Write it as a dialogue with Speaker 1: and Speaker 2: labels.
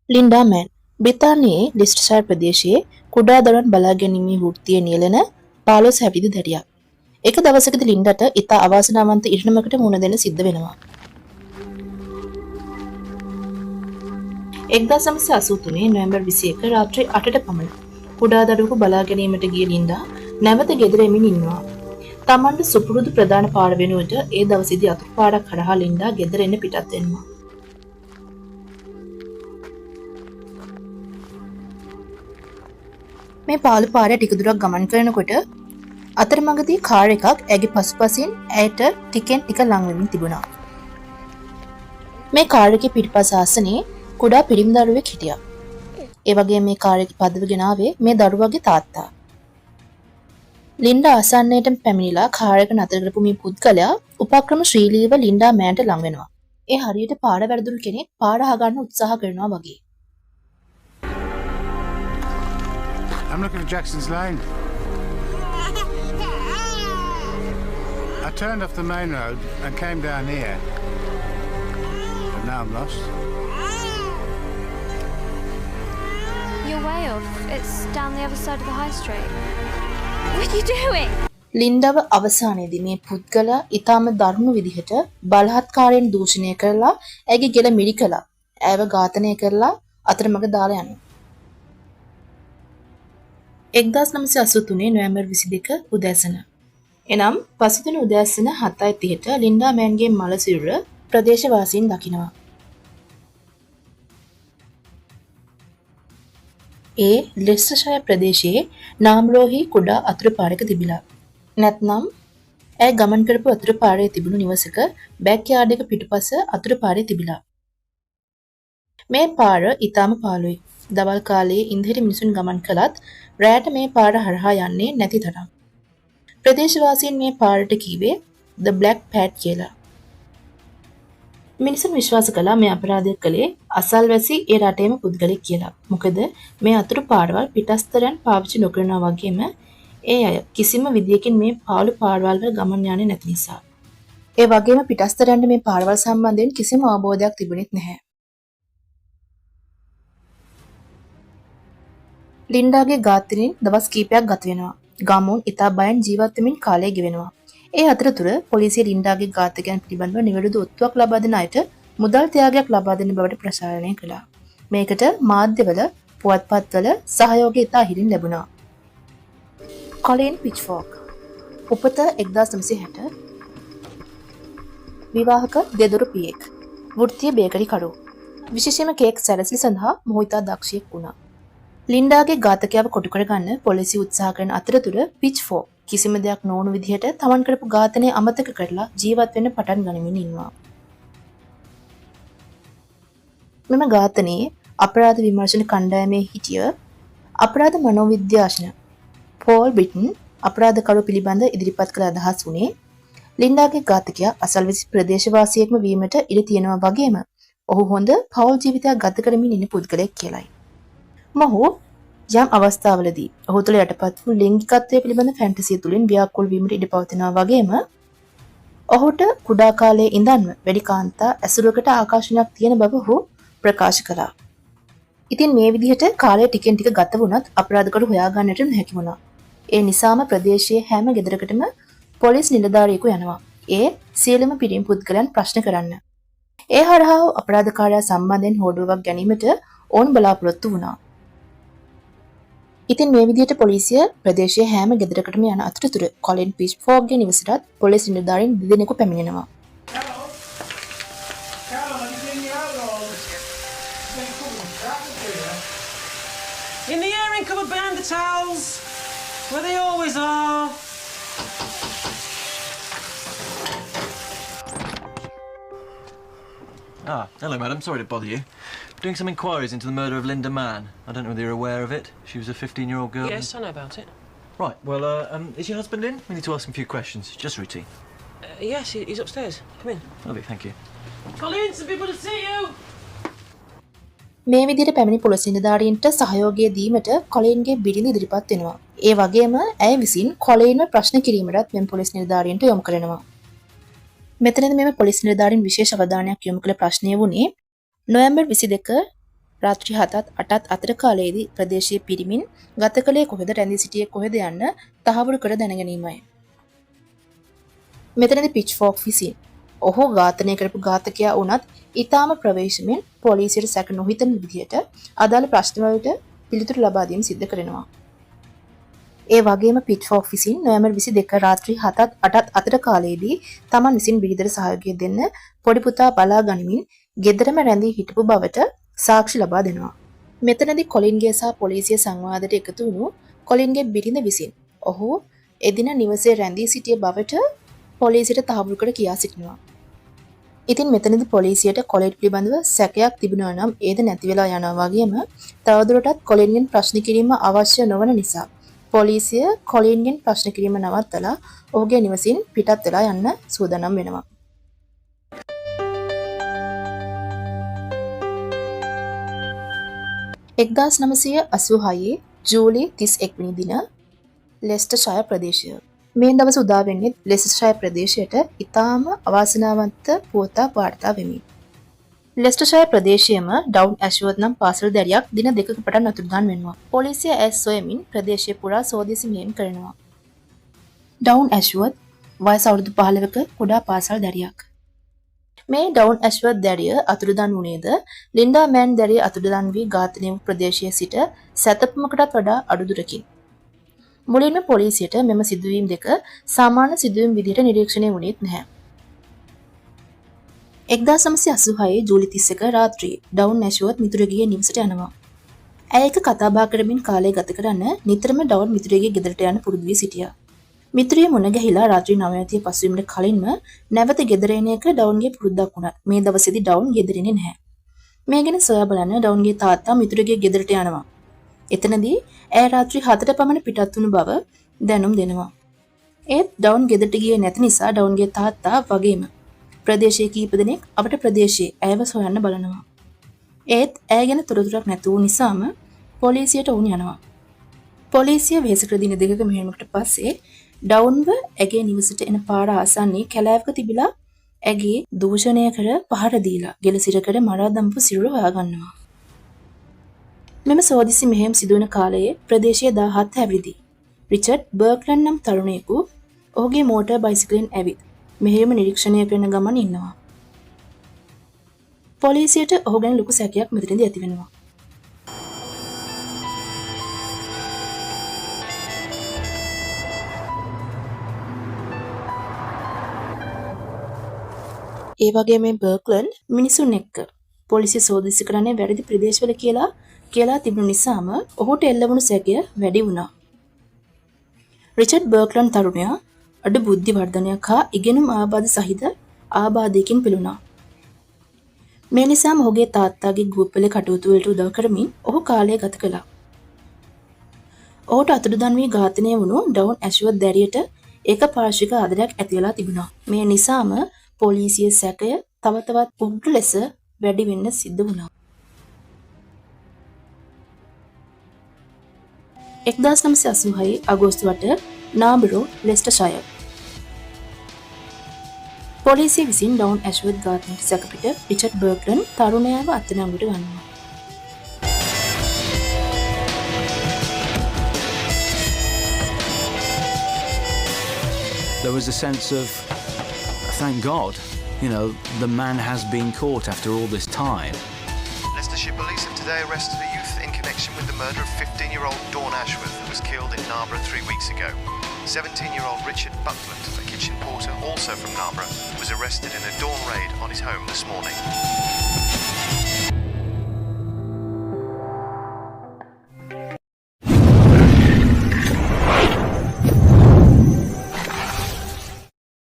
Speaker 1: Linda මෑන් බ්‍රිතාන්‍යයේ ලිස්ටර්ෂයර් ප්‍රදේශයේ කුඩා දරුවන් බලා ගැනීමේ වෘත්තියේ නියැලෙන 15 හැවිරිදි දැරියක්. එක දවසකදී ලින්ඩාට ඉතා අවාසනාවන්ත ඉරණමකට මුහුණ දෙන්න සිද්ධ වෙනවා. 1983 නොවැම්බර් 21 රාත්‍රී 8ට පමණ කුඩා දරුවෙකු බලා ගැනීමට ගිය ලින්ඩා නැවත ගෙදර එමින් ඉන්නවා. තමන්ට සුපුරුදු ප්‍රධාන පාර වෙනුවට ඒ දවසේදී අතුරු පාරක් හරහා ලින්ඩා ගෙදර එන්න පිටත් වෙනවා. මේ පාළු පාරේ ටික දුරක් ගමන් කරනකොට අතරමඟදී කාර් එකක් ඇගේ පසුපසින් ඇයට ටිකෙන් ටික ලං වෙමින් තිබුණා. මේ කාර් එකේ පිටිපස ආසනයේ කුඩා පිරිමි දරුවෙක් හිටියා. ඒ වගේම මේ කාර් එකේ පදවගෙන ආවේ මේ දරුවගේ තාත්තා. ලින්ඩා ආසන්නයටම පැමිණිලා කාර් එක නතර කරපු මේ පුද්ගලයා උපක්‍රමශීලීව ලින්ඩා මෑන්ට ලං වෙනවා. ඒ හරියට පාර වැරදුණු කෙනෙක් පාර අහගන්න උත්සාහ කරනවා වගේ.
Speaker 2: I'm looking for Jackson's Lane. I turned off the main road and came down here. But now I'm lost.
Speaker 3: You're way off. It's down the other side of the high street. What are you doing?
Speaker 1: ලින්ඩාව අවසානයේදී මේ පුද්ගලයා ඊටම දරුණු විදිහට බලහත්කාරයෙන් දූෂණය කරලා ඇගේ ගෙල මිරිකලා ඇයව ඝාතනය කරලා අතරමඟ දාලා යනවා. 1983 නොවැම්බර් 22 උදෑසන. එනම් පසුදින උදෑසන 7:30ට ලින්ඩා මෑන්ගේ මළ සිරුර ප්‍රදේශවාසීන් දකිනවා. ඒ ලෙස්ටර්ෂයර් ප්‍රදේශයේ නාම්රෝහි කුඩා අතුරු පාරක තිබිලා. නැත්නම් ඇය ගමන් කරපු අතුරු පාරේ තිබුණු නිවසක බෑක්යාර්ඩ් එක පිටුපස අතුරු පාරේ තිබිලා. මේ පාර ඊටම පාළුයි. දවල් කාලයේ ඉන්දියානු මිනිසුන් ගමන් කළත් රැයට මේ පාර හරහා යන්නේ නැති තරම්. ප්‍රදේශවාසීන් මේ පාරට කීවේ The Black Pad කියලා. මිනිසුන් විශ්වාස කළා මේ අපරාධය කළේ අසල්වැසි ඒ රටේම පුද්ගලෙක් කියලා. මොකද මේ අතුරු පාරවල් පිටස්තරයන් පාවිච්චි නොකරනවා වගේම ඒ අය කිසිම විදියකින් මේ පාළු පාරවල් වල ගමන් යන්නේ නැති නිසා. ඒ වගේම පිටස්තරයන්ට මේ පාරවල් සම්බන්ධයෙන් කිසිම අවබෝධයක් තිබුණෙත් නැහැ. ලින්ඩාගේ ඝාතනයෙන් දවස් කිහිපයක් ගත වෙනවා. ගාමුන් ඉතා බයෙන් ජීවත් වෙමින් කාලය ගෙවෙනවා. ඒ අතරතුර පොලිසිය ලින්ඩාගේ ඝාතකයන් පිළිබඳව නිවැරදි ඔත්තුවක් ලබා දෙන අයට මුදල් ත්‍යාගයක් ලබා දෙන බවට ප්‍රචාරණය කළා. මේකට මාධ්‍යවල පුවත්පත්වල සහයෝගය ඉතා ඉහළින් ලැබුණා. කොලින් පිච්ෆෝක් උපත 1960 විවාහක දෙදොරු පියෙක් වෘත්තීය බේකරි කරු විශේෂයෙන්ම කේක් සැලසිලි සඳහා මොහු ඉතා දක්ෂයෙක් වුණා. ලින්ඩාගේ ඝාතකයාව කොටු කරගන්න පොලිසිය උත්සාහ කරන අතරතුර පිච්ෆෝක් කිසිම දෙයක් නොවුණු විදිහට තමන් කරපු ඝාතනය අමතක කරලා ජීවත් වෙන්න පටන් ගනිමින් ඉන්නවා. මෙම ඝාතනයේ අපරාධ විමර්ශන කණ්ඩායමේ හිටිය අපරාධ මනෝවිද්‍යාඥ පෝල් බ්‍රිටන් අපරාධකරු පිළිබඳ ඉදිරිපත් කළ අදහස් වුණේ ලින්ඩාගේ ඝාතකයා අසල්වැසි ප්‍රදේශවාසියෙක්ම වීමට ඉඩ තියෙනවා වගේම ඔහු හොඳ පෞල් ජීවිතයක් ගත කරමින් ඉන්න පුද්ගලයෙක් කියලායි. මොහු යම් අවස්ථාවලදී ඔහු තුළ යටපත් වූ ලිංගිකත්වය පිළිබඳ ෆැන්ටසිය තුළින් ව්‍යාකූල වීමට ඉඩ පවතිනවා වගේම ඔහුට කුඩා කාලයේ ඉඳන්ම වැඩි කාන්තා ඇසුරකට ආකර්ෂණයක් තියෙන බව ඔහු ප්‍රකාශ කළා. ඉතින් මේ විදිහට කාලය ටිකෙන් ටික ගත වුණත් අපරාධකරු හොයාගන්නට නොහැකි වුණා. ඒ නිසාම ප්‍රදේශයේ හැම ගෙදරකටම පොලිස් නිලධාරියෙකු යනවා. ඒ සියලුම පිරිමි පුද්ගලයන් ප්‍රශ්න කරන්න. ඒ හරහා අපරාධකාරයා සම්බන්ධයෙන් හෝඩුවක් ගැනීමට ඕන් බලාපොරොත්තු වුණා. ඉතින් මේ විදිහට පොලිසිය ප්‍රදේශයේ හැම ගෙදරකටම යන අතරතුර කොලින් පිච්ෆෝක්ගේ නිවසටත් පොලිස් නිලධාරීන් දෙදෙනෙකු පැමිණෙනවා.
Speaker 4: In the airing cupboard behind the towels, where they always are.
Speaker 5: Ah, hello, madam. Sorry to bother you. Doing some inquiries into the murder of Linda Mann. I don't know whether you're aware of it. She was a 15-year-old girl.
Speaker 4: Yes, I know about it.
Speaker 5: Right. Well, is your husband in? We need to ask him a few questions. Just routine.
Speaker 4: Yes, he's upstairs. Come in.
Speaker 5: Lovely, thank you.
Speaker 4: Colin, some people to see you.
Speaker 1: මේ විදිහට පැමිණි police නිලධාරීන්ට සහයෝගය දීමට කොලින්ගේ බිරිඳ ඉදිරිපත් වෙනවා. ඒ වගේම ඇය විසින් කොලින්ව ප්‍රශ්න කිරීමටත් මෙම පොලිස් නිලධාරීන්ට යොමු කරනවා. මෙතනදී මෙම පොලිස් නිලධාරීන් විශේෂ අවධානයක් යොමු කළ ප්‍රශ්නය වුණේ නොවැම්බර් 22 රාත්‍රී 7ත් 8ත් අතර කාලයේදී ප්‍රදේශයේ පිරිමින් ගත කළේ කොහෙද රැඳී සිටියේ කොහෙද යන්න තහවුරු කර දැනගැනීමයි. මෙතනදී පිච්ෆෝක් විසින් ඔහු ඝාතනය කරපු ඝාතකයා වුණත් ඊටාම ප්‍රවේශමෙන් පොලිසියට සැක නොහිතන විදිහට අදාළ ප්‍රශ්න වලට පිළිතුරු ලබා දීම සිදු කරනවා. ඒ වගේම පිච්ෆෝක් විසින් නොවැම්බර් 22 රාත්‍රී 7ත් 8ත් අතර කාලයේදී තමන් විසින් බිරිඳට සහයෝගය දෙන්න පොඩි පුතා බලා ගනිමින් ගෙදරම රැඳී හිටපු බවට සාක්ෂි ලබා දෙනවා. මෙතනදී කොලින්ගේ සහ පොලිසිය සංවාදයට එකතු වුණු කොලින්ගේ බිරිඳ විසින් ඔහු එදින නිවසේ රැඳී සිටිය බවට පොලිසියට තහවුරු කර කියා සිටිනවා. ඉතින් මෙතනදී පොලිසියට කොලින් පිළිබඳව සැකයක් තිබුණා නම් ඒද නැති වෙලා යනවා වගේම තවදුරටත් කොලින්ගෙන් ප්‍රශ්න කිරීම අවශ්‍ය නොවන නිසා පොලිසිය කොලින්ගෙන් ප්‍රශ්න කිරීම නවත්තලා ඔහුගේ නිවසින් පිටත් වෙලා යන්න සූදානම් වෙනවා. එක්දාස් 986 ජූලි 31 වෙනි දින ලෙස්ටර්ෂයර් ප්‍රදේශය. මේ දවස උදා වෙන්නේ ලෙස්ටර්ෂයර් ප්‍රදේශයට ඉතාම අවාසනාවන්ත පුවතක් වාර්තා වෙමින්. ලෙස්ටර්ෂයර් ප්‍රදේශයේම ඩවුන් ඇෂ්වර්ත් නම් පාසල් දැරියක් දින 2ක පටන් අතුරුදහන් වෙනවා. පොලිසිය ඇස් සොයමින් ප්‍රදේශය පුරා සෝදිසි මෙහෙයුම් කරනවා. ඩවුන් ඇෂ්වර්ත් වයස අවුරුදු 15ක කුඩා පාසල් දැරියක්. මේ ඩවුන් ඇෂ්වර්ත් දැරිය අතුරුදහන් වුණේද ලින්ඩා මෑන් දැරිය අතුරුදහන් වී ඝාතනය වූ ප්‍රදේශයේ සිට සැතපුමකටත් වඩා අඩු දුරකින්. මුලින්ම පොලිසියට මෙම සිදුවීම් දෙක සාමාන්‍ය සිදුවීම් විදිහට නිරීක්ෂණය වුණේත් නැහැ. 1986 ජූලි 31 රාත්‍රියේ ඩවුන් ඇෂ්වර්ත් මිතුරෙකුගේ නිවසට යනවා. ඇය එක්ක කතා බහ කරමින් කාලය ගත කරන්න නිතරම ඩවුන් මිතුරෙකුගේ ගෙදරට යන පුරුදු වී සිටියා. මිතුරිය මුණ ගැහිලා රාත්‍රී 9:30 පසුබිමට කලින්ම නැවත ගෙදර එන එක ඩවුන්ගේ පුරුද්දක් වුණා. මේ දවසේදී ඩවුන් ගෙදර එන්නේ නැහැ. මේ ගැන සොයා බලන්න ඩවුන්ගේ තාත්තා මිතුරෙකුගේ ගෙදරට යනවා. එතනදී ඇය රාත්‍රී 7ට පමණ පිටත් වුණු බව දැනුම් දෙනවා. ඒත් ඩවුන් ගෙදරට ගියේ නැති නිසා ඩවුන්ගේ තාත්තා වගේම ප්‍රදේශයේ කීප දෙනෙක් අපට ප්‍රදේශයේ ඇයව සොයන්න බලනවා. ඒත් ඇය ගැන තොරතුරක් නැති වූ නිසාම පොලිසියට වුණ යනවා. පොලිසිය වෙහෙස කර දින දෙකක මෙහෙයුමකට පස්සේ ඩවුන්ව ඇගේ නිවසට එන පාර ආසන්නයේ කැලෑවක තිබිලා ඇගේ දූෂණය කර පහර දීලා ගෙලසිර කර මරා දමපු සිරුර හොයාගන්නවා. මෙම සෝදිසි මෙහෙයුම් සිදුවන කාලයේ ප්‍රදේශයේ 17 හැවිරිදි රිචඩ් බර්ක්ලන් නම් තරුණයෙකු ඔහුගේ මෝටර් බයිසිකලෙන් ඇවිත් මෙහෙයුම නිරීක්ෂණය කරන ගමන් ඉන්නවා. පොලිසියට ඔහු ගැන ලොකු සැකයක් මෙතනදී ඇති වෙනවා. ඒ වගේ මේ බර්ක්ලන් මිනිසුන් එක්ක පොලිසිය සෝදිසි කරන්නේ වැරදි ප්‍රදේශවල කියලා තිබුණු නිසාම ඔහුට එල්ල වුණු සැකය වැඩි වුණා. රිචඩ් බර්ක්ලන් තරුණයා අඩු බුද්ධි වර්ධනයක් හා ඉගෙනුම් ආබාධ සහිත ආබාධයකින් පෙළුණා. මේ නිසාම ඔහුගේ තාත්තාගේ ගුවප්පලේ කටයුතු වලට උදව් කරමින් ඔහු කාලය ගත කළා. ඔහුට අතුරුදන් වී ඝාතනය වුණු ඩවුන් ඇෂ්වර්ත් දැරියට ඒකපාර්ශ්වික ආදරයක් ඇති වෙලා තිබුණා. මේ නිසාම පොලිසිය සැකය තව තවත් උග්‍ර ලෙස වැඩි වෙන්න සිද්ධ වුණා. 1986 අගෝස්තු 8 නාබරෝ ලෙස්ටර්ෂයර්. පොලිසිය විසින් ඩවුන් ඇෂ්වර්ත් ඝාතනයට සැකපිට රිචඩ් බර්ක්ලන් තරුණයාව අත්අඩංගුවට ගන්නවා.
Speaker 6: There was a sense of, thank God, you know, the man has been caught after all this time.
Speaker 7: Leicestershire police have today arrested a youth in connection with the murder of 15-year-old Dawn Ashworth, who was killed in Narborough 3 weeks ago. 17-year-old Richard Buckland, a kitchen porter also from Narborough, was arrested in a dawn raid on his home this morning.